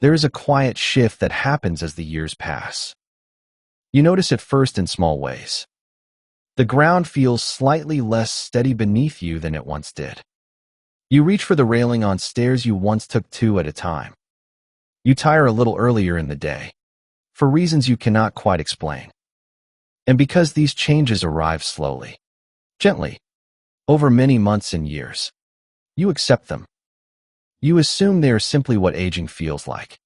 There is a quiet shift that happens as the years pass. You notice it first in small ways. The ground feels slightly less steady beneath you than it once did. You reach for the railing on stairs you once took two at a time. You tire a little earlier in the day, for reasons you cannot quite explain. And because these changes arrive slowly, gently, over many months and years, you accept them. You assume they are simply what aging feels like.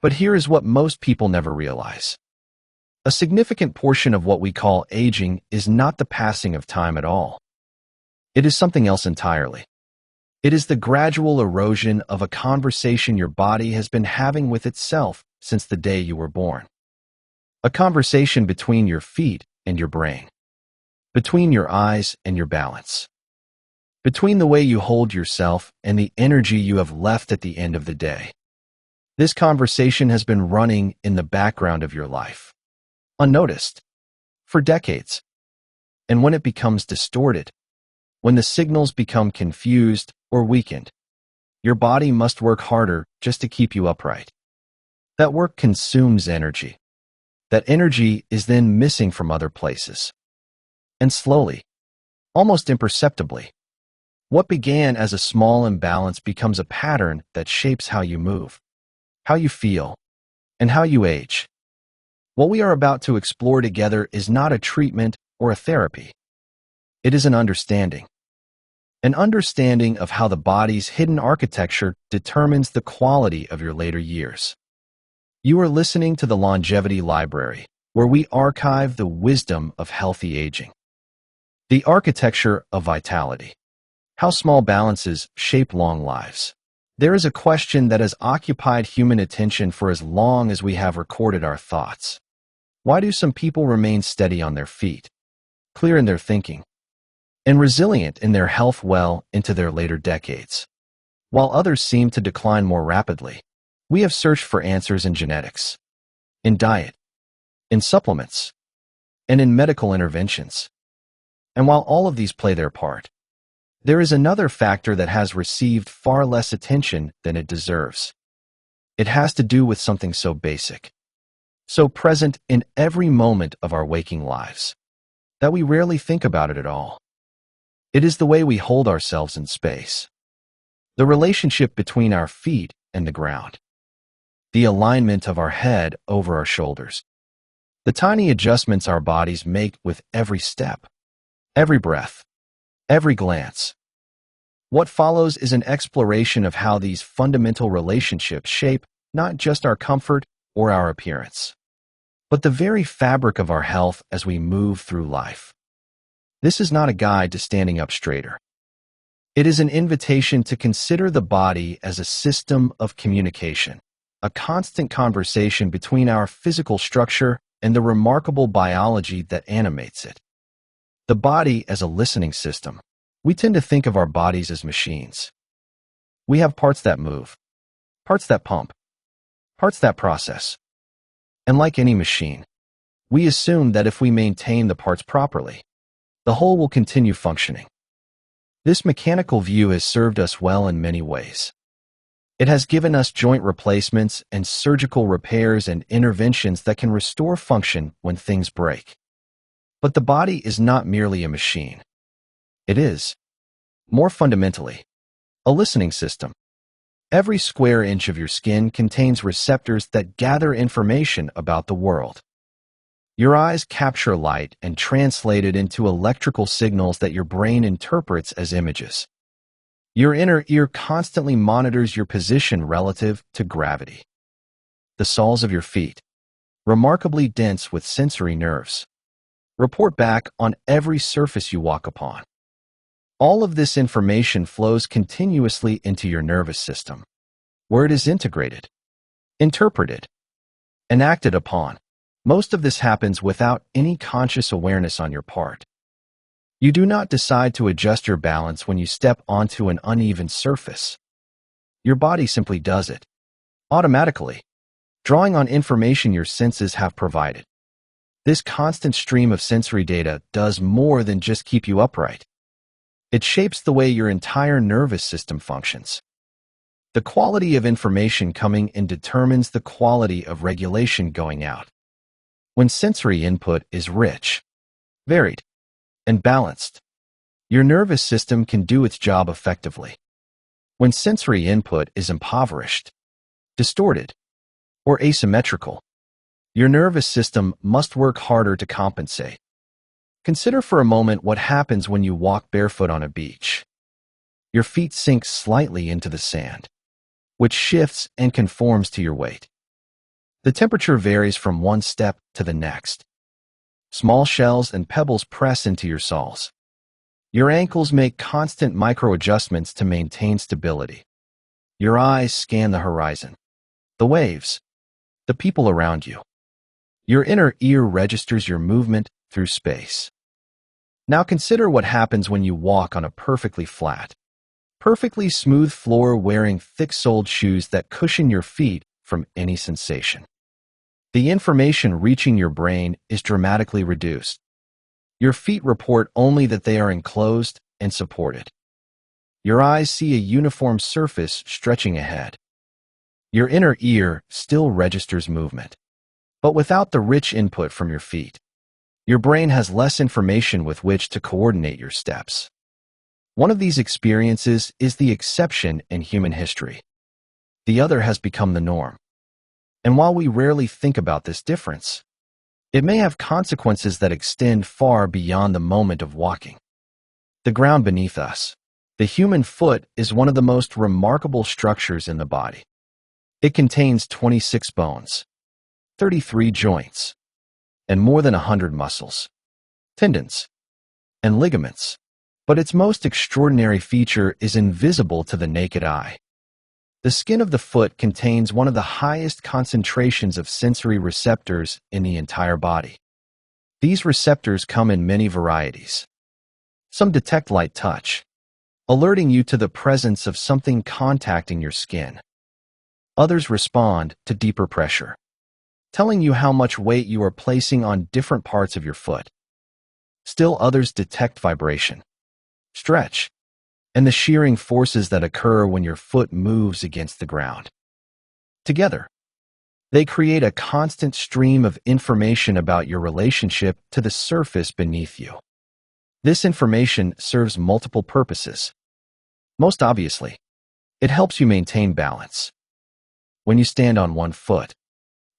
But here is what most people never realize. A significant portion of what we call aging is not the passing of time at all. It is something else entirely. It is the gradual erosion of a conversation your body has been having with itself since the day you were born. A conversation between your feet and your brain. Between your eyes and your balance. Between the way you hold yourself and the energy you have left at the end of the day. This conversation has been running in the background of your life, unnoticed, for decades. And when it becomes distorted, when the signals become confused or weakened, your body must work harder just to keep you upright. That work consumes energy. That energy is then missing from other places. And slowly, almost imperceptibly, what began as a small imbalance becomes a pattern that shapes how you move, how you feel, and how you age. What we are about to explore together is not a treatment or a therapy. It is an understanding. An understanding of how the body's hidden architecture determines the quality of your later years. You are listening to the Longevity Library, where we archive the wisdom of healthy aging. The architecture of vitality. How small balances shape long lives. There is a question that has occupied human attention for as long as we have recorded our thoughts. Why do some people remain steady on their feet, clear in their thinking, and resilient in their health well into their later decades, while others seem to decline more rapidly? We have searched for answers in genetics, in diet, in supplements, and in medical interventions. And while all of these play their part, there is another factor that has received far less attention than it deserves. It has to do with something so basic, so present in every moment of our waking lives, that we rarely think about it at all. It is the way we hold ourselves in space, the relationship between our feet and the ground, the alignment of our head over our shoulders, the tiny adjustments our bodies make with every step, every breath, every glance. What follows is an exploration of how these fundamental relationships shape not just our comfort or our appearance, but the very fabric of our health as we move through life. This is not a guide to standing up straighter. It is an invitation to consider the body as a system of communication, a constant conversation between our physical structure and the remarkable biology that animates it. The body as a listening system. We tend to think of our bodies as machines. We have parts that move, parts that pump, parts that process. And like any machine, we assume that if we maintain the parts properly, the whole will continue functioning. This mechanical view has served us well in many ways. It has given us joint replacements and surgical repairs and interventions that can restore function when things break. But the body is not merely a machine. It is, more fundamentally, a listening system. Every square inch of your skin contains receptors that gather information about the world. Your eyes capture light and translate it into electrical signals that your brain interprets as images. Your inner ear constantly monitors your position relative to gravity. The soles of your feet, remarkably dense with sensory nerves, report back on every surface you walk upon. All of this information flows continuously into your nervous system, where it is integrated, interpreted, and acted upon. Most of this happens without any conscious awareness on your part. You do not decide to adjust your balance when you step onto an uneven surface. Your body simply does it, automatically, drawing on information your senses have provided. This constant stream of sensory data does more than just keep you upright. It shapes the way your entire nervous system functions. The quality of information coming in determines the quality of regulation going out. When sensory input is rich, varied, and balanced, your nervous system can do its job effectively. When sensory input is impoverished, distorted, or asymmetrical, your nervous system must work harder to compensate. Consider for a moment what happens when you walk barefoot on a beach. Your feet sink slightly into the sand, which shifts and conforms to your weight. The temperature varies from one step to the next. Small shells and pebbles press into your soles. Your ankles make constant micro-adjustments to maintain stability. Your eyes scan the horizon, the waves, the people around you. Your inner ear registers your movement through space. Now consider what happens when you walk on a perfectly flat, perfectly smooth floor wearing thick-soled shoes that cushion your feet from any sensation. The information reaching your brain is dramatically reduced. Your feet report only that they are enclosed and supported. Your eyes see a uniform surface stretching ahead. Your inner ear still registers movement, but without the rich input from your feet. Your brain has less information with which to coordinate your steps. One of these experiences is the exception in human history. The other has become the norm. And while we rarely think about this difference, it may have consequences that extend far beyond the moment of walking. The ground beneath us, the human foot, is one of the most remarkable structures in the body. It contains 26 bones, 33 joints, and more than 100 muscles, tendons, and ligaments. But its most extraordinary feature is invisible to the naked eye. The skin of the foot contains one of the highest concentrations of sensory receptors in the entire body. These receptors come in many varieties. Some detect light touch, alerting you to the presence of something contacting your skin. Others respond to deeper pressure, telling you how much weight you are placing on different parts of your foot. Still others detect vibration, stretch, and the shearing forces that occur when your foot moves against the ground. Together, they create a constant stream of information about your relationship to the surface beneath you. This information serves multiple purposes. Most obviously, it helps you maintain balance. When you stand on one foot,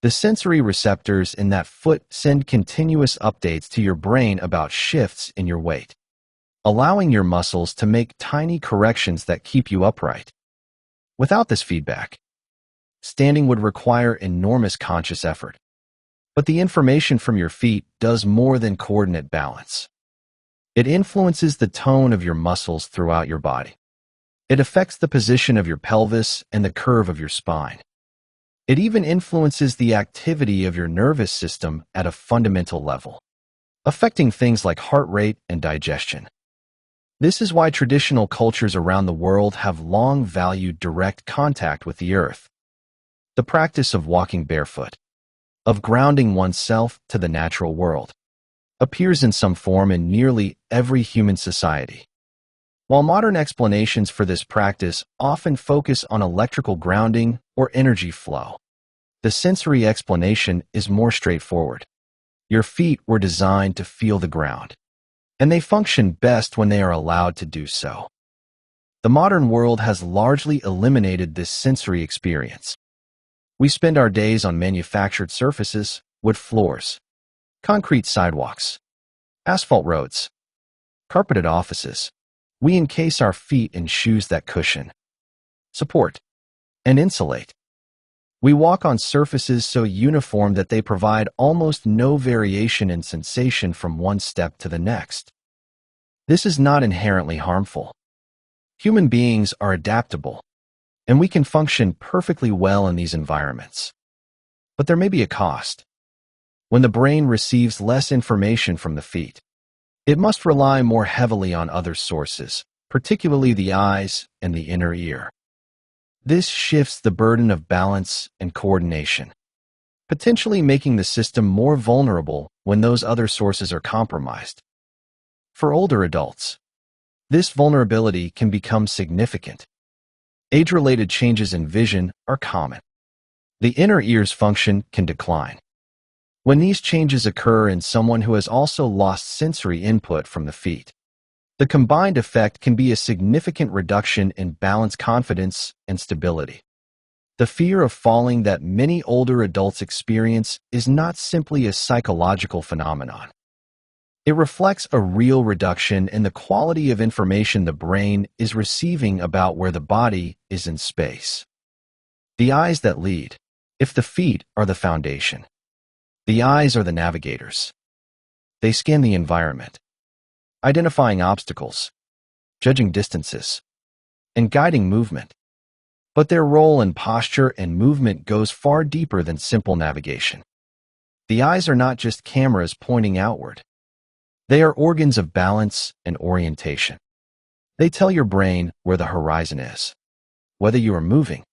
the sensory receptors in that foot send continuous updates to your brain about shifts in your weight, allowing your muscles to make tiny corrections that keep you upright. Without this feedback, standing would require enormous conscious effort. But the information from your feet does more than coordinate balance. It influences the tone of your muscles throughout your body. It affects the position of your pelvis and the curve of your spine. It even influences the activity of your nervous system at a fundamental level, affecting things like heart rate and digestion. This is why traditional cultures around the world have long valued direct contact with the earth. The practice of walking barefoot, of grounding oneself to the natural world, appears in some form in nearly every human society. While modern explanations for this practice often focus on electrical grounding or energy flow, the sensory explanation is more straightforward. Your feet were designed to feel the ground, and they function best when they are allowed to do so. The modern world has largely eliminated this sensory experience. We spend our days on manufactured surfaces, wood floors, concrete sidewalks, asphalt roads, carpeted offices. We encase our feet in shoes that cushion, support, and insulate. We walk on surfaces so uniform that they provide almost no variation in sensation from one step to the next. This is not inherently harmful. Human beings are adaptable, and we can function perfectly well in these environments. But there may be a cost. When the brain receives less information from the feet, it must rely more heavily on other sources, particularly the eyes and the inner ear. This shifts the burden of balance and coordination, potentially making the system more vulnerable when those other sources are compromised. For older adults, this vulnerability can become significant. Age-related changes in vision are common. The inner ear's function can decline. When these changes occur in someone who has also lost sensory input from the feet, the combined effect can be a significant reduction in balance, confidence, and stability. The fear of falling that many older adults experience is not simply a psychological phenomenon. It reflects a real reduction in the quality of information the brain is receiving about where the body is in space. The eyes that lead. If the feet are the foundation, the eyes are the navigators. They scan the environment, identifying obstacles, judging distances, and guiding movement. But their role in posture and movement goes far deeper than simple navigation. The eyes are not just cameras pointing outward. They are organs of balance and orientation. They tell your brain where the horizon is, whether you are moving,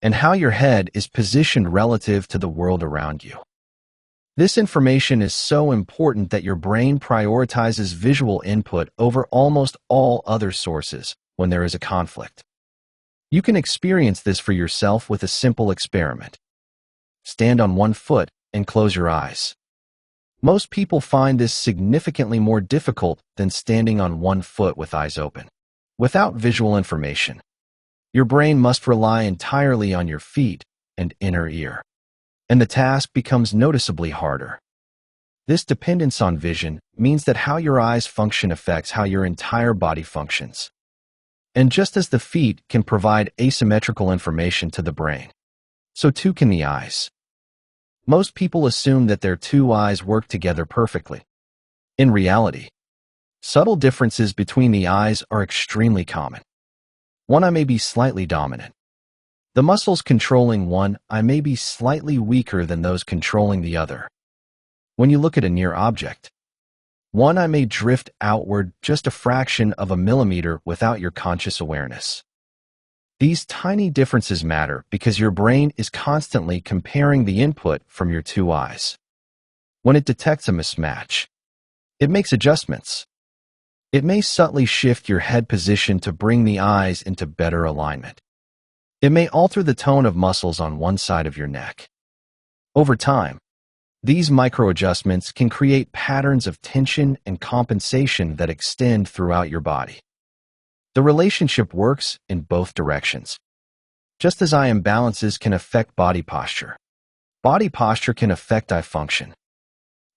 and how your head is positioned relative to the world around you. This information is so important that your brain prioritizes visual input over almost all other sources when there is a conflict. You can experience this for yourself with a simple experiment. Stand on one foot and close your eyes. Most people find this significantly more difficult than standing on one foot with eyes open. Without visual information, your brain must rely entirely on your feet and inner ear, and the task becomes noticeably harder. This dependence on vision means that how your eyes function affects how your entire body functions. And just as the feet can provide asymmetrical information to the brain, so too can the eyes. Most people assume that their two eyes work together perfectly. In reality, subtle differences between the eyes are extremely common. One eye may be slightly dominant. The muscles controlling one eye may be slightly weaker than those controlling the other. When you look at a near object, one eye may drift outward just a fraction of a millimeter without your conscious awareness. These tiny differences matter because your brain is constantly comparing the input from your two eyes. When it detects a mismatch, it makes adjustments. It may subtly shift your head position to bring the eyes into better alignment. It may alter the tone of muscles on one side of your neck. Over time, these micro-adjustments can create patterns of tension and compensation that extend throughout your body. The relationship works in both directions. Just as eye imbalances can affect body posture can affect eye function.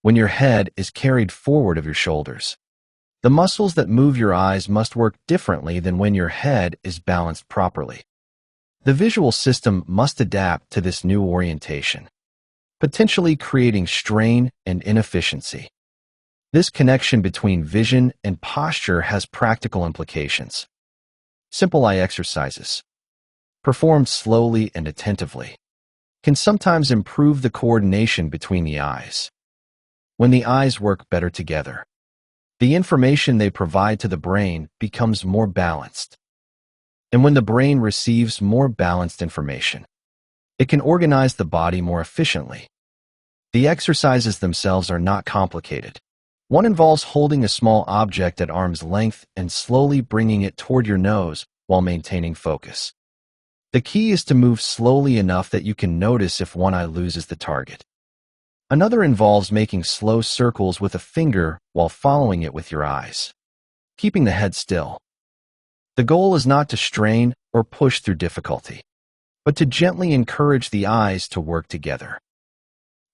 When your head is carried forward of your shoulders, the muscles that move your eyes must work differently than when your head is balanced properly. The visual system must adapt to this new orientation, potentially creating strain and inefficiency. This connection between vision and posture has practical implications. Simple eye exercises, performed slowly and attentively, can sometimes improve the coordination between the eyes. When the eyes work better together, the information they provide to the brain becomes more balanced. And when the brain receives more balanced information, it can organize the body more efficiently. The exercises themselves are not complicated. One involves holding a small object at arm's length and slowly bringing it toward your nose while maintaining focus. The key is to move slowly enough that you can notice if one eye loses the target. Another involves making slow circles with a finger while following it with your eyes, keeping the head still. The goal is not to strain or push through difficulty, but to gently encourage the eyes to work together.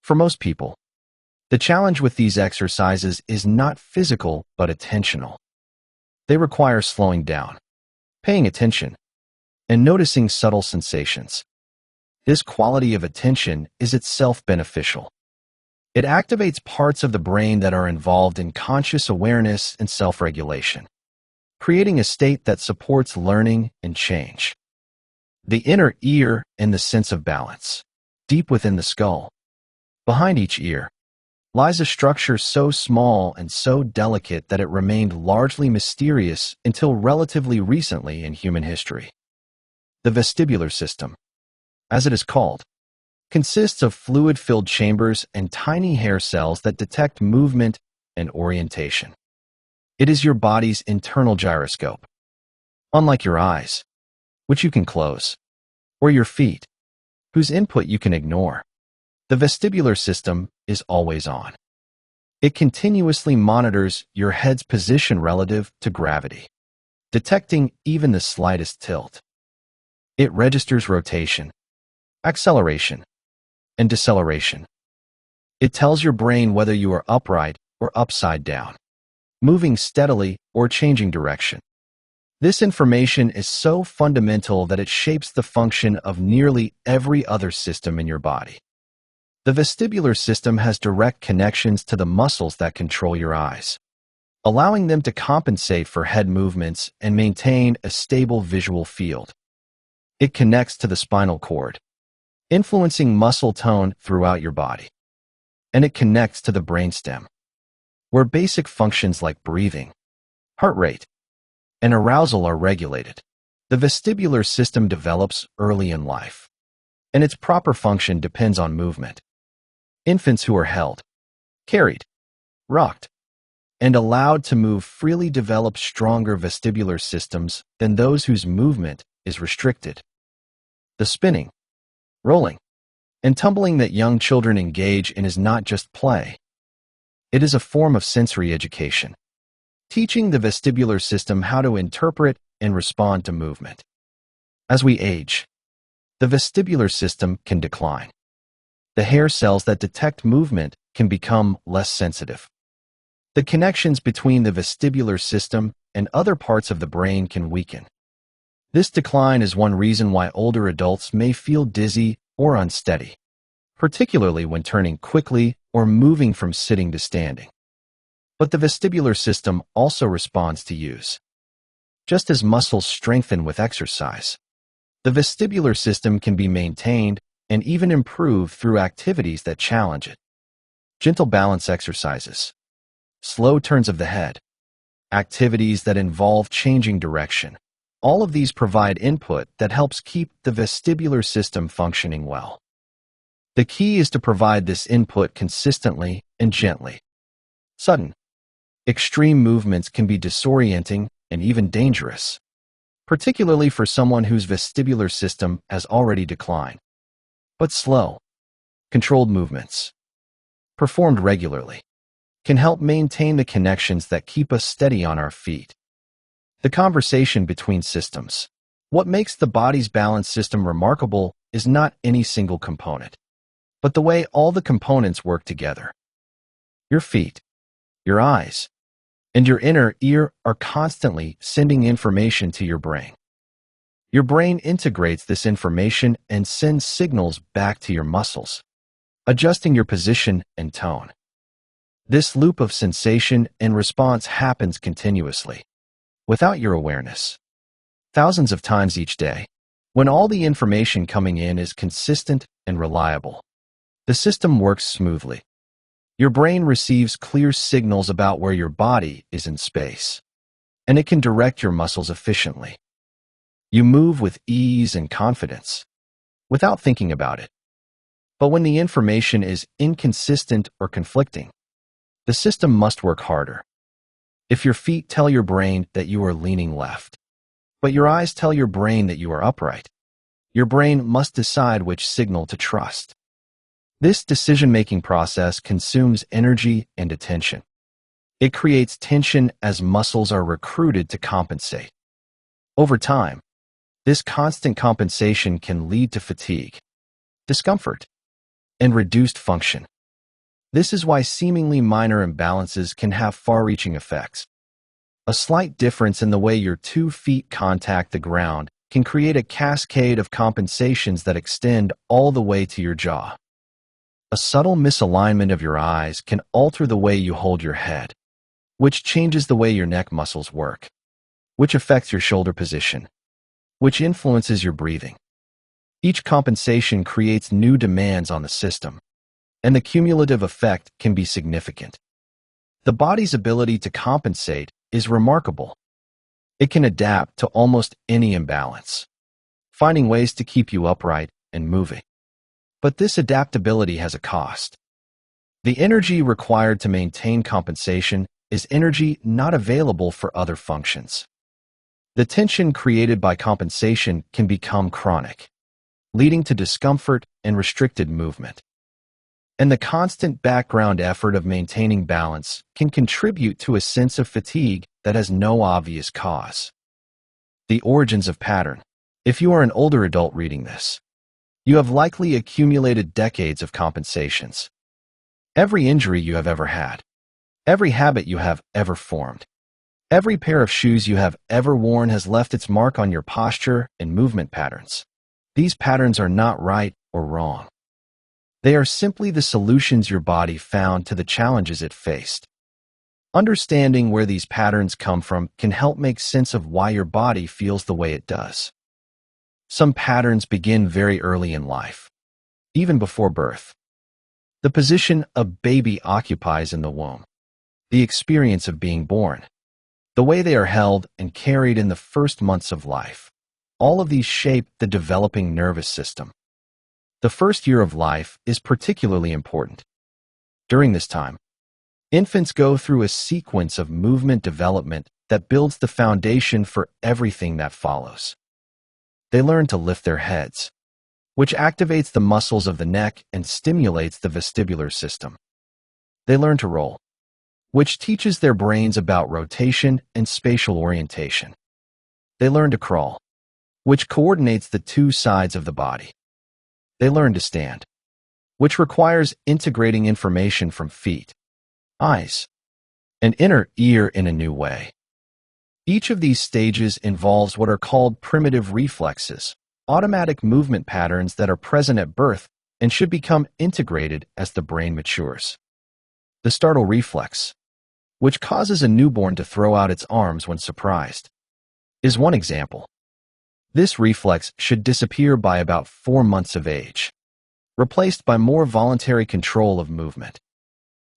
For most people, the challenge with these exercises is not physical but attentional. They require slowing down, paying attention, and noticing subtle sensations. This quality of attention is itself beneficial. It activates parts of the brain that are involved in conscious awareness and self-regulation, creating a state that supports learning and change. The inner ear and the sense of balance. Deep within the skull, behind each ear, lies a structure so small and so delicate that it remained largely mysterious until relatively recently in human history. The vestibular system, as it is called, consists of fluid-filled chambers and tiny hair cells that detect movement and orientation. It is your body's internal gyroscope. Unlike your eyes, which you can close, or your feet, whose input you can ignore. The vestibular system is always on. It continuously monitors your head's position relative to gravity, detecting even the slightest tilt. It registers rotation, acceleration, and deceleration. It tells your brain whether you are upright or upside down, moving steadily or changing direction. This information is so fundamental that it shapes the function of nearly every other system in your body. The vestibular system has direct connections to the muscles that control your eyes, allowing them to compensate for head movements and maintain a stable visual field. It connects to the spinal cord, influencing muscle tone throughout your body. And it connects to the brainstem, where basic functions like breathing, heart rate, and arousal are regulated. The vestibular system develops early in life, and its proper function depends on movement. Infants who are held, carried, rocked, and allowed to move freely develop stronger vestibular systems than those whose movement is restricted. The spinning, rolling, and tumbling that young children engage in is not just play. It is a form of sensory education, teaching the vestibular system how to interpret and respond to movement. As we age, the vestibular system can decline. The hair cells that detect movement can become less sensitive. The connections between the vestibular system and other parts of the brain can weaken. This decline is one reason why older adults may feel dizzy or unsteady, particularly when turning quickly or moving from sitting to standing. But the vestibular system also responds to use. Just as muscles strengthen with exercise, the vestibular system can be maintained and even improved through activities that challenge it. Gentle balance exercises, slow turns of the head, activities that involve changing direction. All of these provide input that helps keep the vestibular system functioning well. The key is to provide this input consistently and gently. Sudden, extreme movements can be disorienting and even dangerous, particularly for someone whose vestibular system has already declined. But slow, controlled movements, performed regularly, can help maintain the connections that keep us steady on our feet. The conversation between systems. What makes the body's balance system remarkable is not any single component, but the way all the components work together. Your feet, your eyes, and your inner ear are constantly sending information to your brain. Your brain integrates this information and sends signals back to your muscles, adjusting your position and tone. This loop of sensation and response happens continuously, without your awareness, thousands of times each day. When all the information coming in is consistent and reliable, the system works smoothly. Your brain receives clear signals about where your body is in space, and it can direct your muscles efficiently. You move with ease and confidence, without thinking about it. But when the information is inconsistent or conflicting, the system must work harder. If your feet tell your brain that you are leaning left, but your eyes tell your brain that you are upright, your brain must decide which signal to trust. This decision-making process consumes energy and attention. It creates tension as muscles are recruited to compensate. Over time, this constant compensation can lead to fatigue, discomfort, and reduced function. This is why seemingly minor imbalances can have far-reaching effects. A slight difference in the way your 2 feet contact the ground can create a cascade of compensations that extend all the way to your jaw. A subtle misalignment of your eyes can alter the way you hold your head, which changes the way your neck muscles work, which affects your shoulder position, which influences your breathing. Each compensation creates new demands on the system, and the cumulative effect can be significant. The body's ability to compensate is remarkable. It can adapt to almost any imbalance, finding ways to keep you upright and moving. But this adaptability has a cost. The energy required to maintain compensation is energy not available for other functions. The tension created by compensation can become chronic, leading to discomfort and restricted movement. And the constant background effort of maintaining balance can contribute to a sense of fatigue that has no obvious cause. The origins of pattern. If you are an older adult reading this, you have likely accumulated decades of compensations. Every injury you have ever had, every habit you have ever formed, every pair of shoes you have ever worn has left its mark on your posture and movement patterns. These patterns are not right or wrong. They are simply the solutions your body found to the challenges it faced. Understanding where these patterns come from can help make sense of why your body feels the way it does. Some patterns begin very early in life, even before birth. The position a baby occupies in the womb, the experience of being born, the way they are held and carried in the first months of life. All of these shape the developing nervous system. The first year of life is particularly important. During this time, infants go through a sequence of movement development that builds the foundation for everything that follows. They learn to lift their heads, which activates the muscles of the neck and stimulates the vestibular system. They learn to roll, which teaches their brains about rotation and spatial orientation. They learn to crawl, which coordinates the two sides of the body. They learn to stand, which requires integrating information from feet, eyes, and inner ear in a new way. Each of these stages involves what are called primitive reflexes, automatic movement patterns that are present at birth and should become integrated as the brain matures. The startle reflex, which causes a newborn to throw out its arms when surprised, is one example. This reflex should disappear by about 4 months of age, replaced by more voluntary control of movement.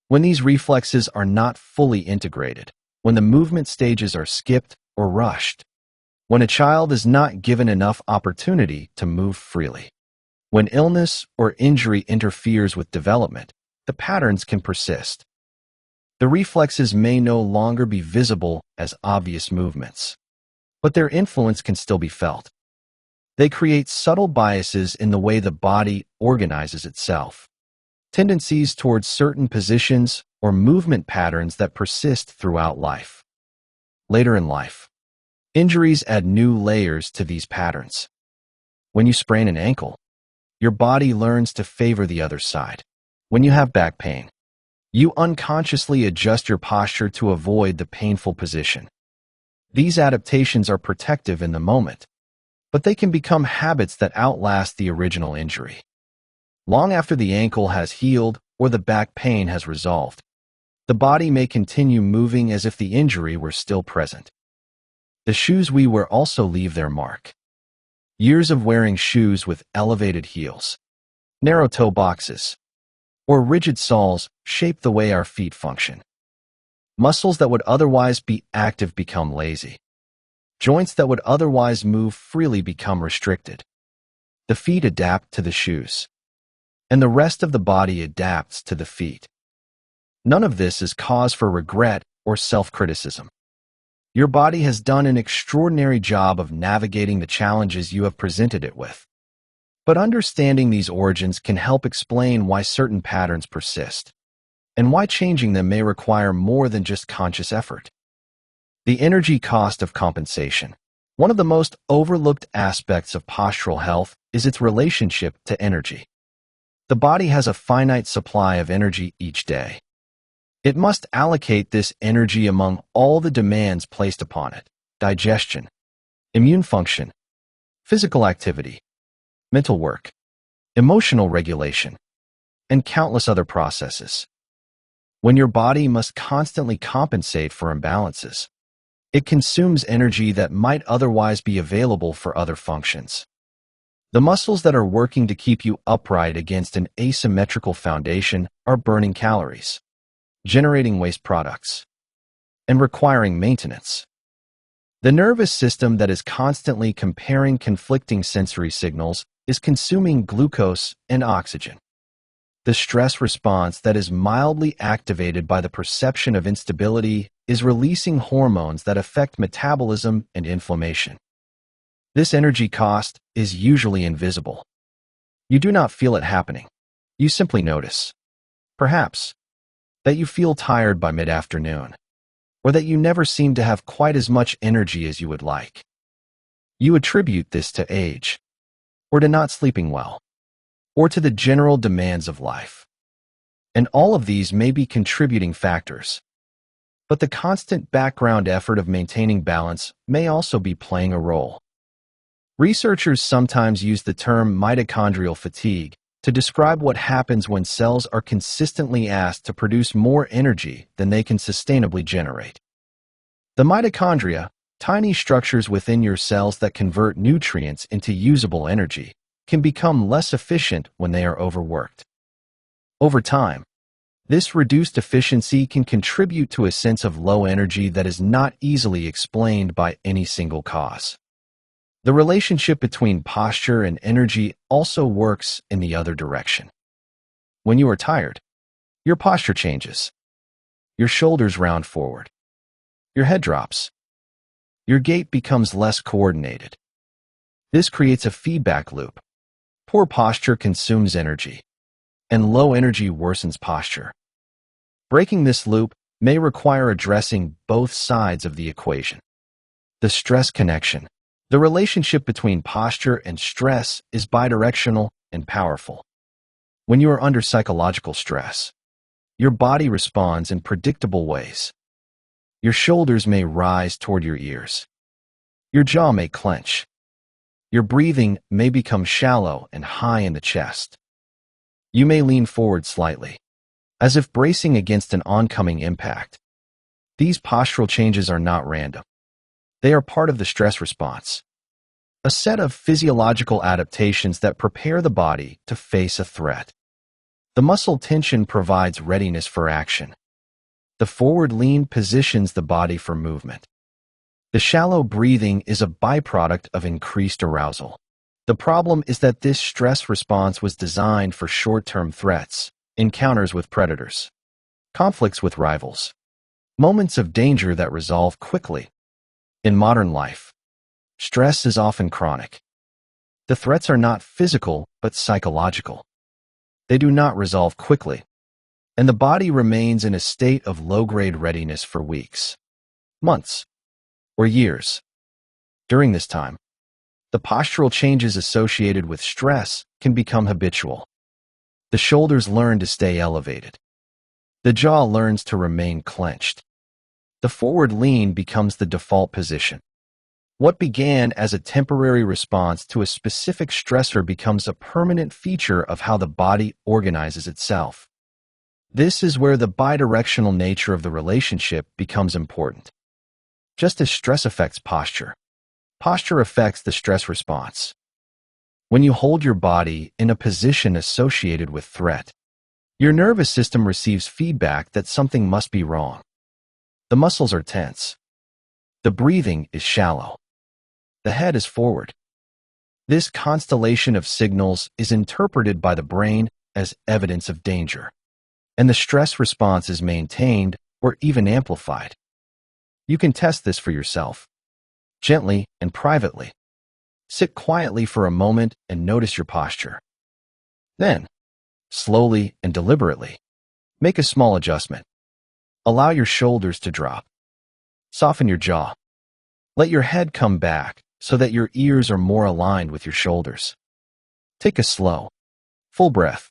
When these reflexes are not fully integrated, when the movement stages are skipped or rushed, when a child is not given enough opportunity to move freely, when illness or injury interferes with development, the patterns can persist. The reflexes may no longer be visible as obvious movements, but their influence can still be felt. They create subtle biases in the way the body organizes itself, tendencies towards certain positions or movement patterns that persist throughout life. Later in life, injuries add new layers to these patterns. When you sprain an ankle, your body learns to favor the other side. When you have back pain, you unconsciously adjust your posture to avoid the painful position. These adaptations are protective in the moment, but they can become habits that outlast the original injury. Long after the ankle has healed or the back pain has resolved, the body may continue moving as if the injury were still present. The shoes we wear also leave their mark. Years of wearing shoes with elevated heels, narrow toe boxes, or rigid soles shape the way our feet function. Muscles that would otherwise be active become lazy. Joints that would otherwise move freely become restricted. The feet adapt to the shoes, and the rest of the body adapts to the feet. None of this is cause for regret or self-criticism. Your body has done an extraordinary job of navigating the challenges you have presented it with. But understanding these origins can help explain why certain patterns persist, and why changing them may require more than just conscious effort. The energy cost of compensation. One of the most overlooked aspects of postural health is its relationship to energy. The body has a finite supply of energy each day. It must allocate this energy among all the demands placed upon it: digestion, immune function, physical activity, mental work, emotional regulation, and countless other processes. When your body must constantly compensate for imbalances, it consumes energy that might otherwise be available for other functions. The muscles that are working to keep you upright against an asymmetrical foundation are burning calories, generating waste products, and requiring maintenance. The nervous system that is constantly comparing conflicting sensory signals is consuming glucose and oxygen. The stress response that is mildly activated by the perception of instability is releasing hormones that affect metabolism and inflammation. This energy cost is usually invisible. You do not feel it happening. You simply notice, perhaps, that you feel tired by mid-afternoon, or that you never seem to have quite as much energy as you would like. You attribute this to age, or to not sleeping well, or to the general demands of life. And all of these may be contributing factors. But the constant background effort of maintaining balance may also be playing a role. Researchers sometimes use the term mitochondrial fatigue to describe what happens when cells are consistently asked to produce more energy than they can sustainably generate. The mitochondria, tiny structures within your cells that convert nutrients into usable energy, can become less efficient when they are overworked. Over time, this reduced efficiency can contribute to a sense of low energy that is not easily explained by any single cause. The relationship between posture and energy also works in the other direction. When you are tired, your posture changes. Your shoulders round forward. Your head drops. Your gait becomes less coordinated. This creates a feedback loop. Poor posture consumes energy, and low energy worsens posture. Breaking this loop may require addressing both sides of the equation. The stress connection. The relationship between posture and stress is bidirectional and powerful. When you are under psychological stress, your body responds in predictable ways. Your shoulders may rise toward your ears. Your jaw may clench. Your breathing may become shallow and high in the chest. You may lean forward slightly, as if bracing against an oncoming impact. These postural changes are not random. They are part of the stress response, a set of physiological adaptations that prepare the body to face a threat. The muscle tension provides readiness for action. The forward lean positions the body for movement. The shallow breathing is a byproduct of increased arousal. The problem is that this stress response was designed for short-term threats, encounters with predators, conflicts with rivals, moments of danger that resolve quickly. In modern life, stress is often chronic. The threats are not physical, but psychological. They do not resolve quickly, and the body remains in a state of low-grade readiness for weeks, months, or years. During this time, the postural changes associated with stress can become habitual. The shoulders learn to stay elevated. The jaw learns to remain clenched. The forward lean becomes the default position. What began as a temporary response to a specific stressor becomes a permanent feature of how the body organizes itself. This is where the bidirectional nature of the relationship becomes important. Just as stress affects posture, posture affects the stress response. When you hold your body in a position associated with threat, your nervous system receives feedback that something must be wrong. The muscles are tense. The breathing is shallow. The head is forward. This constellation of signals is interpreted by the brain as evidence of danger, and the stress response is maintained or even amplified. You can test this for yourself, gently and privately. Sit quietly for a moment and notice your posture. Then, slowly and deliberately, make a small adjustment. Allow your shoulders to drop. Soften your jaw. Let your head come back so that your ears are more aligned with your shoulders. Take a slow, full breath.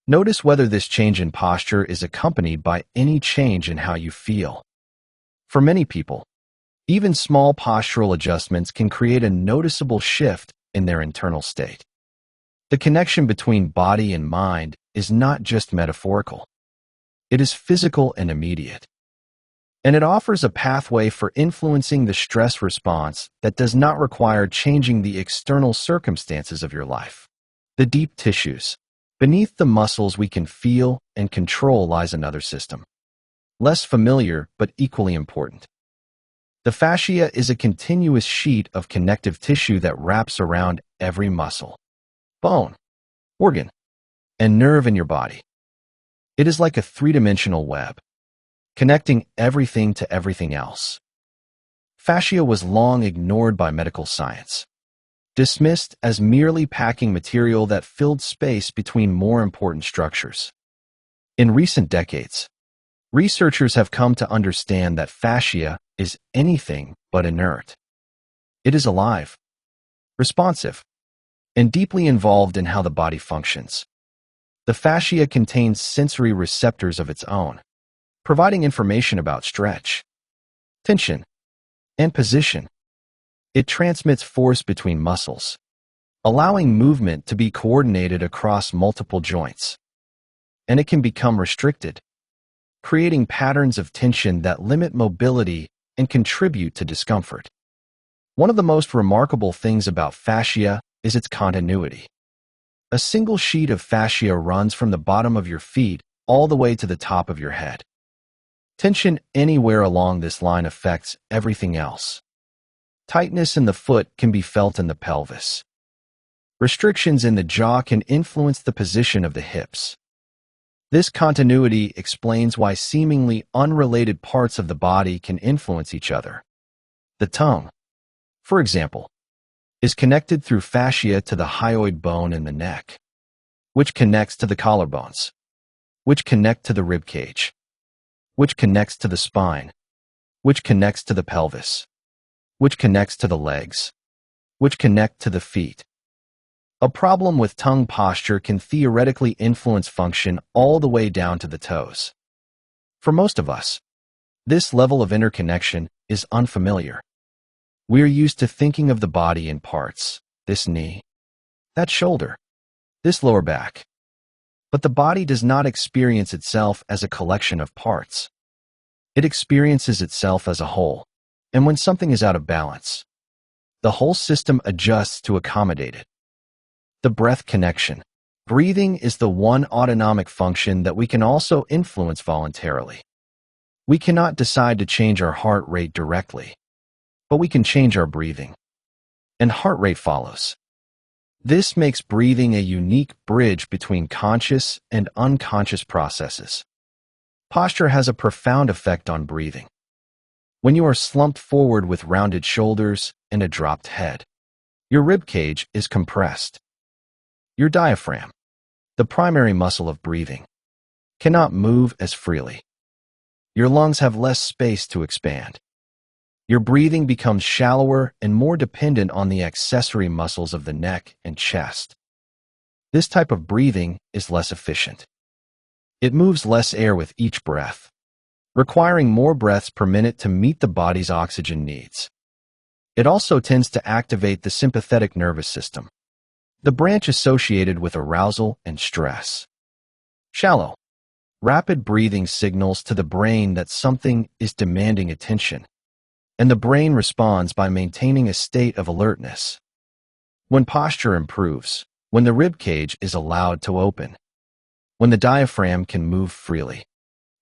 Notice whether this change in posture is accompanied by any change in how you feel. For many people, even small postural adjustments can create a noticeable shift in their internal state. The connection between body and mind is not just metaphorical. It is physical and immediate. And it offers a pathway for influencing the stress response that does not require changing the external circumstances of your life. The deep tissues. Beneath the muscles we can feel and control lies another system. Less familiar, but equally important. The fascia is a continuous sheet of connective tissue that wraps around every muscle, bone, organ, and nerve in your body. It is like a three-dimensional web, connecting everything to everything else. Fascia was long ignored by medical science, dismissed as merely packing material that filled space between more important structures. In recent decades, researchers have come to understand that fascia is anything but inert. It is alive, responsive, and deeply involved in how the body functions. The fascia contains sensory receptors of its own, providing information about stretch, tension, and position. It transmits force between muscles, allowing movement to be coordinated across multiple joints. And it can become restricted, creating patterns of tension that limit mobility and contribute to discomfort. One of the most remarkable things about fascia is its continuity. A single sheet of fascia runs from the bottom of your feet all the way to the top of your head. Tension anywhere along this line affects everything else. Tightness in the foot can be felt in the pelvis. Restrictions in the jaw can influence the position of the hips. This continuity explains why seemingly unrelated parts of the body can influence each other. The tongue, for example, is connected through fascia to the hyoid bone in the neck, which connects to the collarbones, which connect to the rib cage, which connects to the spine, which connects to the pelvis, which connects to the legs, which connect to the feet. A problem with tongue posture can theoretically influence function all the way down to the toes. For most of us, this level of interconnection is unfamiliar. We are used to thinking of the body in parts, this knee, that shoulder, this lower back. But the body does not experience itself as a collection of parts. It experiences itself as a whole, and when something is out of balance, the whole system adjusts to accommodate it. The breath connection. Breathing is the one autonomic function that we can also influence voluntarily. We cannot decide to change our heart rate directly, but we can change our breathing, and heart rate follows. This makes breathing a unique bridge between conscious and unconscious processes. Posture has a profound effect on breathing. When you are slumped forward with rounded shoulders and a dropped head, your rib cage is compressed. Your diaphragm, the primary muscle of breathing, cannot move as freely. Your lungs have less space to expand. Your breathing becomes shallower and more dependent on the accessory muscles of the neck and chest. This type of breathing is less efficient. It moves less air with each breath, requiring more breaths per minute to meet the body's oxygen needs. It also tends to activate the sympathetic nervous system, the branch associated with arousal and stress. Shallow, rapid breathing signals to the brain that something is demanding attention, and the brain responds by maintaining a state of alertness. When posture improves, when the rib cage is allowed to open, when the diaphragm can move freely,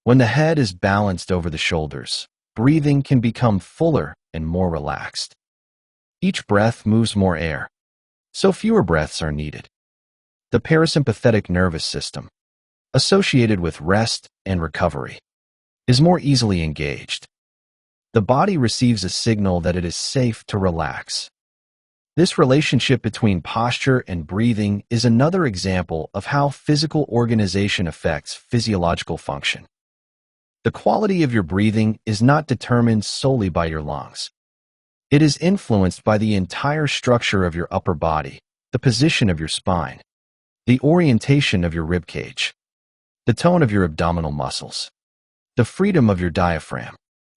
when the head is balanced over the shoulders, breathing can become fuller and more relaxed. Each breath moves more air, so fewer breaths are needed. The parasympathetic nervous system, associated with rest and recovery, is more easily engaged. The body receives a signal that it is safe to relax. This relationship between posture and breathing is another example of how physical organization affects physiological function. The quality of your breathing is not determined solely by your lungs. It is influenced by the entire structure of your upper body, the position of your spine, the orientation of your rib cage, the tone of your abdominal muscles, the freedom of your diaphragm.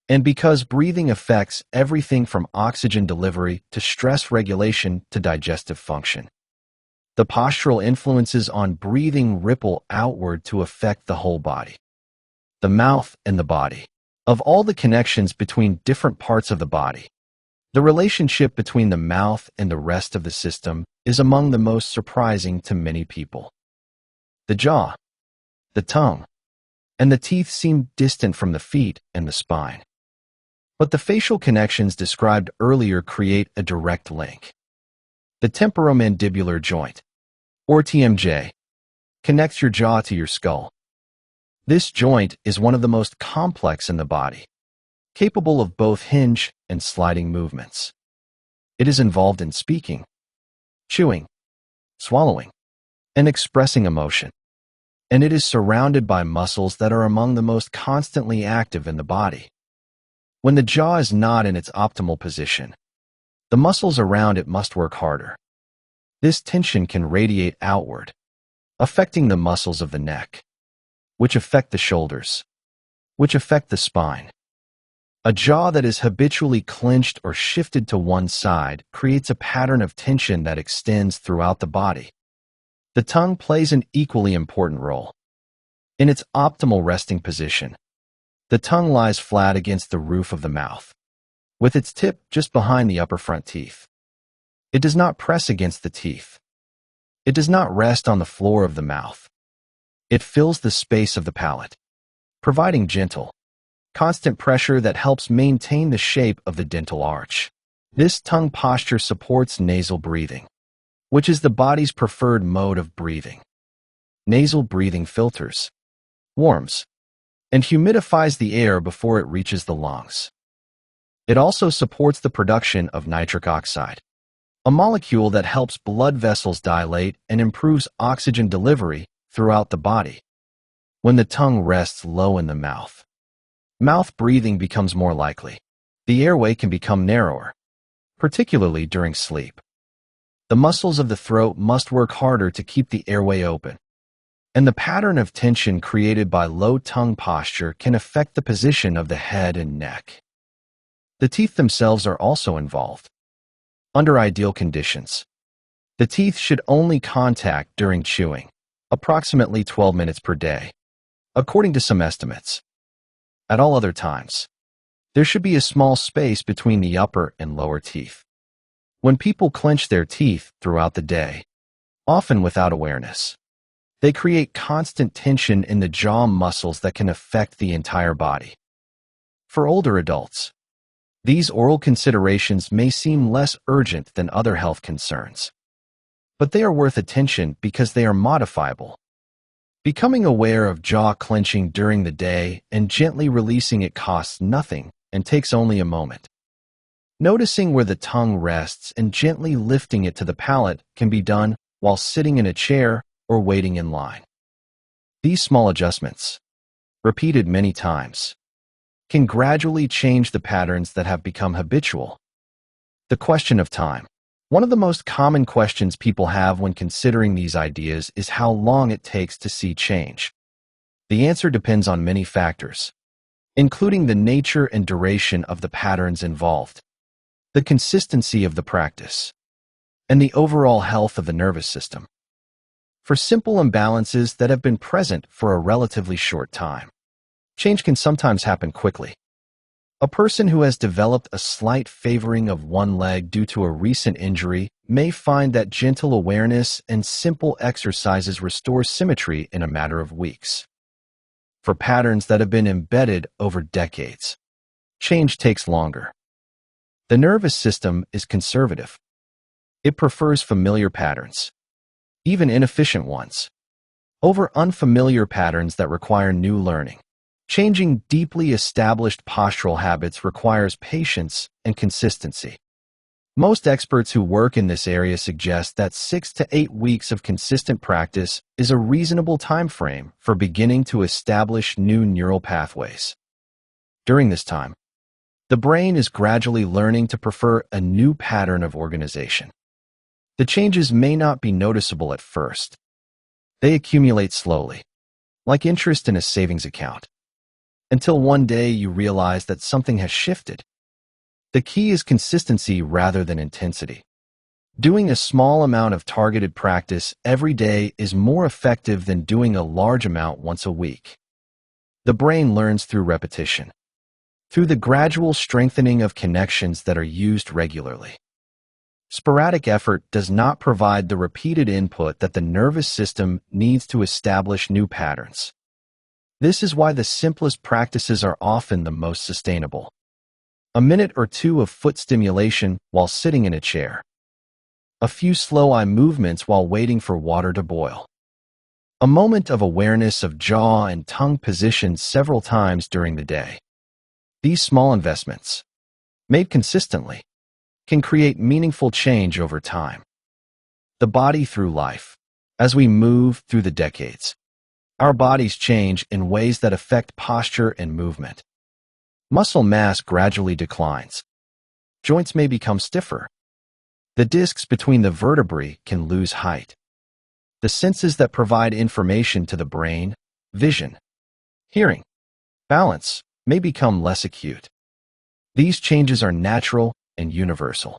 And because breathing affects everything from oxygen delivery to stress regulation to digestive function, the postural influences on breathing ripple outward to affect the whole body. The mouth and the body. Of all the connections between different parts of the body, the relationship between the mouth and the rest of the system is among the most surprising to many people. The jaw, the tongue, and the teeth seem distant from the feet and the spine. But the facial connections described earlier create a direct link. The temporomandibular joint, or TMJ, connects your jaw to your skull. This joint is one of the most complex in the body, capable of both hinge and sliding movements. It is involved in speaking, chewing, swallowing, and expressing emotion. And it is surrounded by muscles that are among the most constantly active in the body. When the jaw is not in its optimal position, the muscles around it must work harder. This tension can radiate outward, affecting the muscles of the neck, which affect the shoulders, which affect the spine. A jaw that is habitually clenched or shifted to one side creates a pattern of tension that extends throughout the body. The tongue plays an equally important role. In its optimal resting position, the tongue lies flat against the roof of the mouth, with its tip just behind the upper front teeth. It does not press against the teeth. It does not rest on the floor of the mouth. It fills the space of the palate, providing gentle, constant pressure that helps maintain the shape of the dental arch. This tongue posture supports nasal breathing, which is the body's preferred mode of breathing. Nasal breathing filters, warms, and humidifies the air before it reaches the lungs. It also supports the production of nitric oxide, a molecule that helps blood vessels dilate and improves oxygen delivery throughout the body. When the tongue rests low in the mouth breathing becomes more likely. The airway can become narrower, particularly during sleep. The muscles of the throat must work harder to keep the airway open, and the pattern of tension created by low tongue posture can affect the position of the head and neck. The teeth themselves are also involved. Under ideal conditions, the teeth should only contact during chewing, approximately 12 minutes per day, according to some estimates. At all other times, there should be a small space between the upper and lower teeth. When people clench their teeth throughout the day, often without awareness, they create constant tension in the jaw muscles that can affect the entire body. For older adults, these oral considerations may seem less urgent than other health concerns, but they are worth attention because they are modifiable. Becoming aware of jaw clenching during the day and gently releasing it costs nothing and takes only a moment. Noticing where the tongue rests and gently lifting it to the palate can be done while sitting in a chair or waiting in line. These small adjustments, repeated many times, can gradually change the patterns that have become habitual. The question of time. One of the most common questions people have when considering these ideas is how long it takes to see change. The answer depends on many factors, including the nature and duration of the patterns involved, the consistency of the practice, and the overall health of the nervous system. For simple imbalances that have been present for a relatively short time, change can sometimes happen quickly. A person who has developed a slight favoring of one leg due to a recent injury may find that gentle awareness and simple exercises restore symmetry in a matter of weeks. For patterns that have been embedded over decades, change takes longer. The nervous system is conservative. It prefers familiar patterns, even inefficient ones, over unfamiliar patterns that require new learning. Changing deeply established postural habits requires patience and consistency. Most experts who work in this area suggest that 6 to 8 weeks of consistent practice is a reasonable time frame for beginning to establish new neural pathways. During this time, the brain is gradually learning to prefer a new pattern of organization. The changes may not be noticeable at first. They accumulate slowly, like interest in a savings account, until one day you realize that something has shifted. The key is consistency rather than intensity. Doing a small amount of targeted practice every day is more effective than doing a large amount once a week. The brain learns through repetition, through the gradual strengthening of connections that are used regularly. Sporadic effort does not provide the repeated input that the nervous system needs to establish new patterns. This is why the simplest practices are often the most sustainable. A minute or two of foot stimulation while sitting in a chair. A few slow eye movements while waiting for water to boil. A moment of awareness of jaw and tongue position several times during the day. These small investments, made consistently, can create meaningful change over time. The body through life. As we move through the decades, our bodies change in ways that affect posture and movement. Muscle mass gradually declines. Joints may become stiffer. The discs between the vertebrae can lose height. The senses that provide information to the brain, vision, hearing, balance, may become less acute. These changes are natural and universal.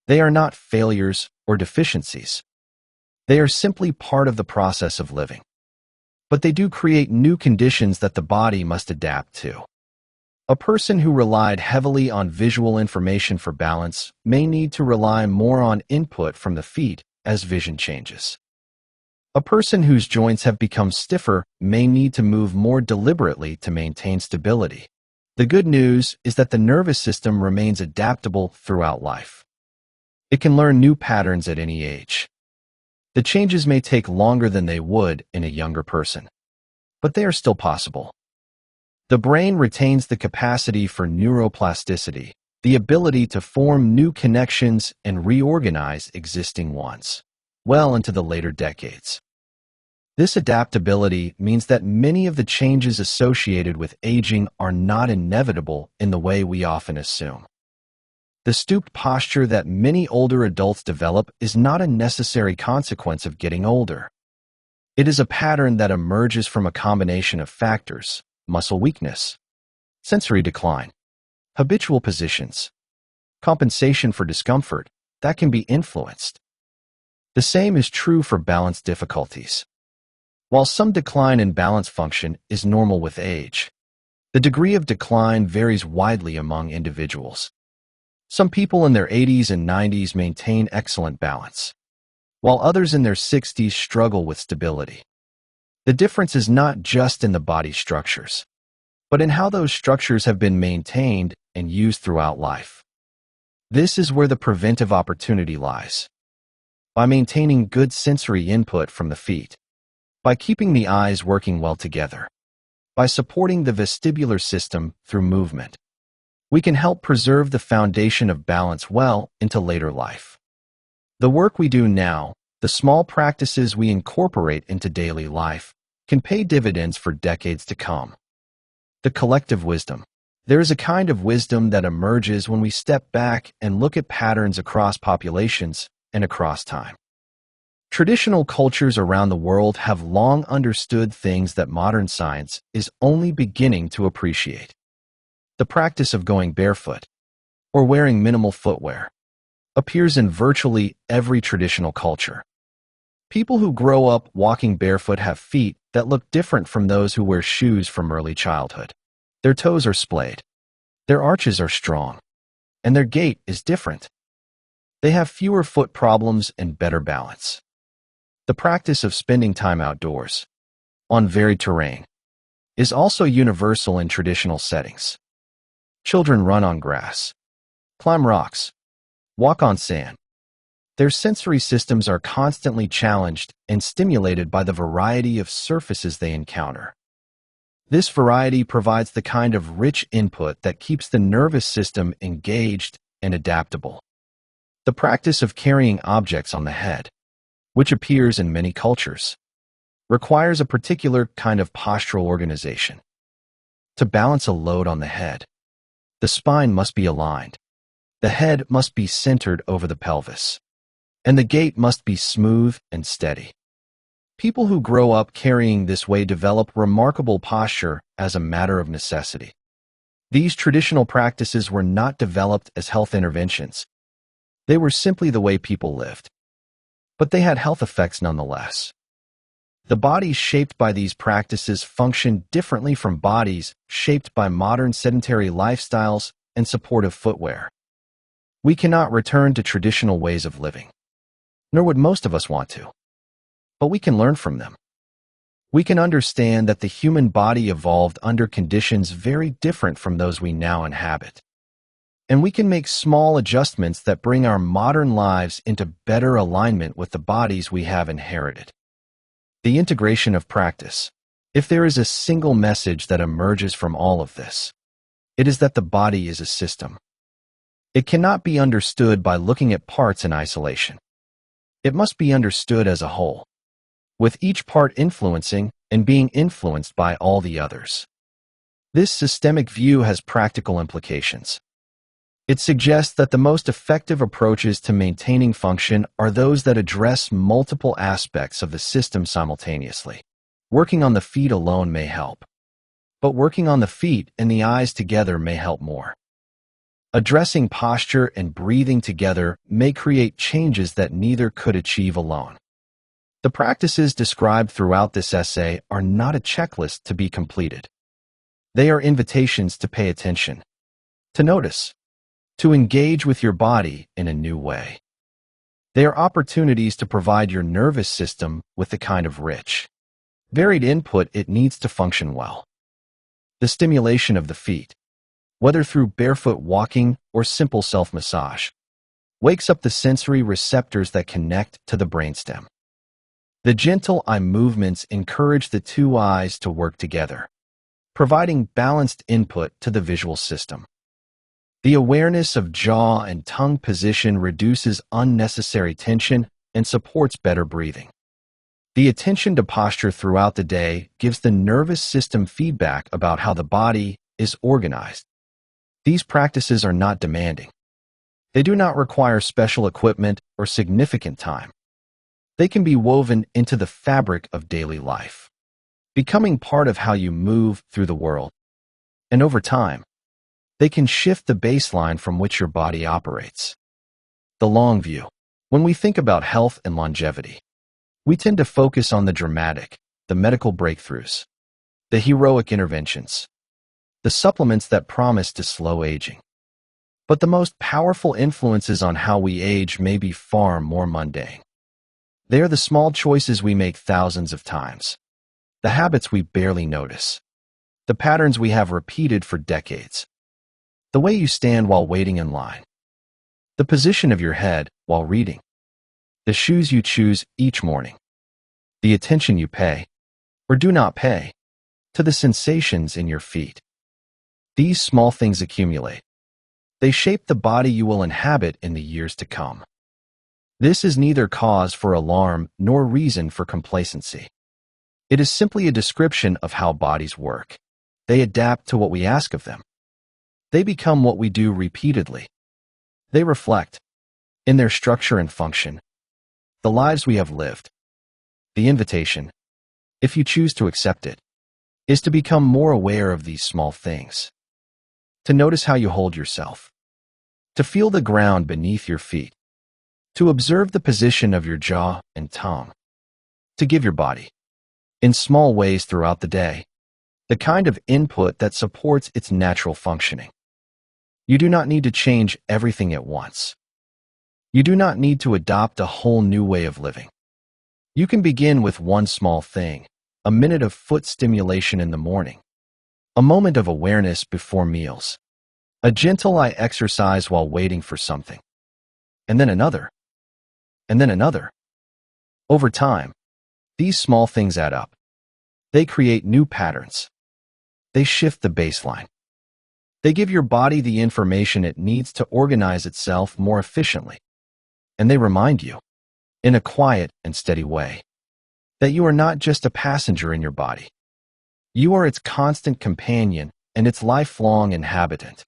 They are not failures or deficiencies. They are simply part of the process of living. But they do create new conditions that the body must adapt to. A person who relied heavily on visual information for balance may need to rely more on input from the feet as vision changes. A person whose joints have become stiffer may need to move more deliberately to maintain stability. The good news is that the nervous system remains adaptable throughout life. It can learn new patterns at any age. The changes may take longer than they would in a younger person, but they are still possible. The brain retains the capacity for neuroplasticity, the ability to form new connections and reorganize existing ones, well into the later decades. This adaptability means that many of the changes associated with aging are not inevitable in the way we often assume. The stooped posture that many older adults develop is not a necessary consequence of getting older. It is a pattern that emerges from a combination of factors: muscle weakness, sensory decline, habitual positions, compensation for discomfort that can be influenced. The same is true for balance difficulties. While some decline in balance function is normal with age, the degree of decline varies widely among individuals. Some people in their 80s and 90s maintain excellent balance, while others in their 60s struggle with stability. The difference is not just in the body structures, but in how those structures have been maintained and used throughout life. This is where the preventive opportunity lies. By maintaining good sensory input from the feet, by keeping the eyes working well together, by supporting the vestibular system through movement, we can help preserve the foundation of balance well into later life. The work we do now, the small practices we incorporate into daily life, can pay dividends for decades to come. The collective wisdom. There is a kind of wisdom that emerges when we step back and look at patterns across populations and across time. Traditional cultures around the world have long understood things that modern science is only beginning to appreciate. The practice of going barefoot, or wearing minimal footwear, appears in virtually every traditional culture. People who grow up walking barefoot have feet that look different from those who wear shoes from early childhood. Their toes are splayed, their arches are strong, and their gait is different. They have fewer foot problems and better balance. The practice of spending time outdoors, on varied terrain, is also universal in traditional settings. Children run on grass, climb rocks, walk on sand. Their sensory systems are constantly challenged and stimulated by the variety of surfaces they encounter. This variety provides the kind of rich input that keeps the nervous system engaged and adaptable. The practice of carrying objects on the head, which appears in many cultures, requires a particular kind of postural organization. To balance a load on the head, the spine must be aligned, the head must be centered over the pelvis, and the gait must be smooth and steady. People who grow up carrying this way develop remarkable posture as a matter of necessity. These traditional practices were not developed as health interventions. They were simply the way people lived. But they had health effects nonetheless. The bodies shaped by these practices function differently from bodies shaped by modern sedentary lifestyles and supportive footwear. We cannot return to traditional ways of living, nor would most of us want to. But we can learn from them. We can understand that the human body evolved under conditions very different from those we now inhabit. And we can make small adjustments that bring our modern lives into better alignment with the bodies we have inherited. The integration of practice. If there is a single message that emerges from all of this, it is that the body is a system. It cannot be understood by looking at parts in isolation. It must be understood as a whole, with each part influencing and being influenced by all the others. This systemic view has practical implications. It suggests that the most effective approaches to maintaining function are those that address multiple aspects of the system simultaneously. Working on the feet alone may help, but working on the feet and the eyes together may help more. Addressing posture and breathing together may create changes that neither could achieve alone. The practices described throughout this essay are not a checklist to be completed. They are invitations to pay attention, to notice, to engage with your body in a new way. They are opportunities to provide your nervous system with the kind of rich, varied input it needs to function well. The stimulation of the feet, whether through barefoot walking or simple self-massage, wakes up the sensory receptors that connect to the brainstem. The gentle eye movements encourage the two eyes to work together, providing balanced input to the visual system. The awareness of jaw and tongue position reduces unnecessary tension and supports better breathing. The attention to posture throughout the day gives the nervous system feedback about how the body is organized. These practices are not demanding. They do not require special equipment or significant time. They can be woven into the fabric of daily life, becoming part of how you move through the world. And over time, they can shift the baseline from which your body operates. The long view. When we think about health and longevity, we tend to focus on the dramatic, the medical breakthroughs, the heroic interventions, the supplements that promise to slow aging. But the most powerful influences on how we age may be far more mundane. They are the small choices we make thousands of times, the habits we barely notice, the patterns we have repeated for decades, the way you stand while waiting in line, the position of your head while reading, the shoes you choose each morning, the attention you pay, or do not pay, to the sensations in your feet. These small things accumulate. They shape the body you will inhabit in the years to come. This is neither cause for alarm nor reason for complacency. It is simply a description of how bodies work. They adapt to what we ask of them. They become what we do repeatedly. They reflect, in their structure and function, the lives we have lived. The invitation, if you choose to accept it, is to become more aware of these small things. To notice how you hold yourself, to feel the ground beneath your feet, to observe the position of your jaw and tongue, to give your body, in small ways throughout the day, the kind of input that supports its natural functioning. You do not need to change everything at once. You do not need to adopt a whole new way of living. You can begin with one small thing, a minute of foot stimulation in the morning, a moment of awareness before meals, a gentle eye exercise while waiting for something, and then another, and then another. Over time, these small things add up. They create new patterns. They shift the baseline. They give your body the information it needs to organize itself more efficiently. And they remind you, in a quiet and steady way, that you are not just a passenger in your body. You are its constant companion and its lifelong inhabitant.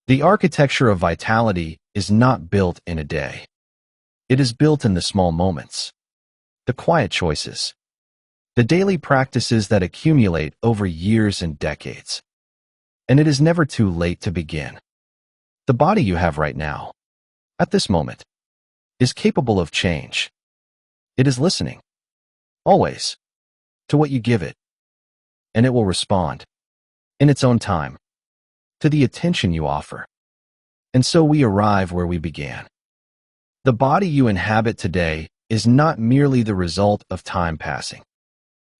The architecture of vitality is not built in a day. It is built in the small moments, the quiet choices, the daily practices that accumulate over years and decades. And it is never too late to begin. The body you have right now, at this moment, is capable of change. It is listening, always, to what you give it, and it will respond, in its own time, to the attention you offer. And so we arrive where we began. The body you inhabit today is not merely the result of time passing.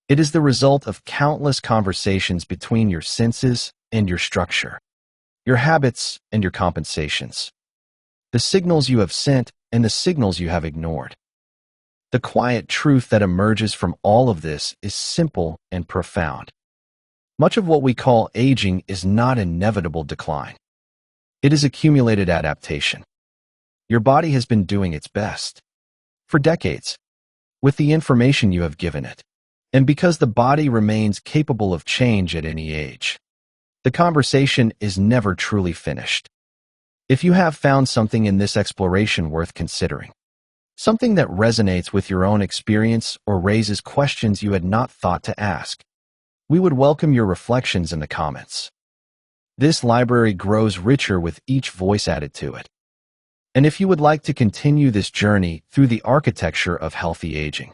It is the result of countless conversations between your senses and your structure, your habits and your compensations, the signals you have sent and the signals you have ignored. The quiet truth that emerges from all of this is simple and profound. Much of what we call aging is not inevitable decline. It is accumulated adaptation. Your body has been doing its best for decades with the information you have given it. And because the body remains capable of change at any age, the conversation is never truly finished. If you have found something in this exploration worth considering, something that resonates with your own experience or raises questions you had not thought to ask, we would welcome your reflections in the comments. This library grows richer with each voice added to it. And if you would like to continue this journey through the architecture of healthy aging,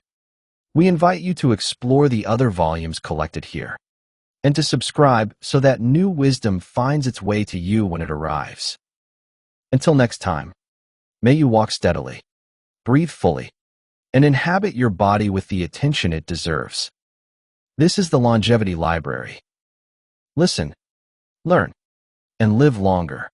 we invite you to explore the other volumes collected here and to subscribe so that new wisdom finds its way to you when it arrives. Until next time, may you walk steadily, breathe fully, and inhabit your body with the attention it deserves. This is the Longevity Library. Listen, learn, and live longer.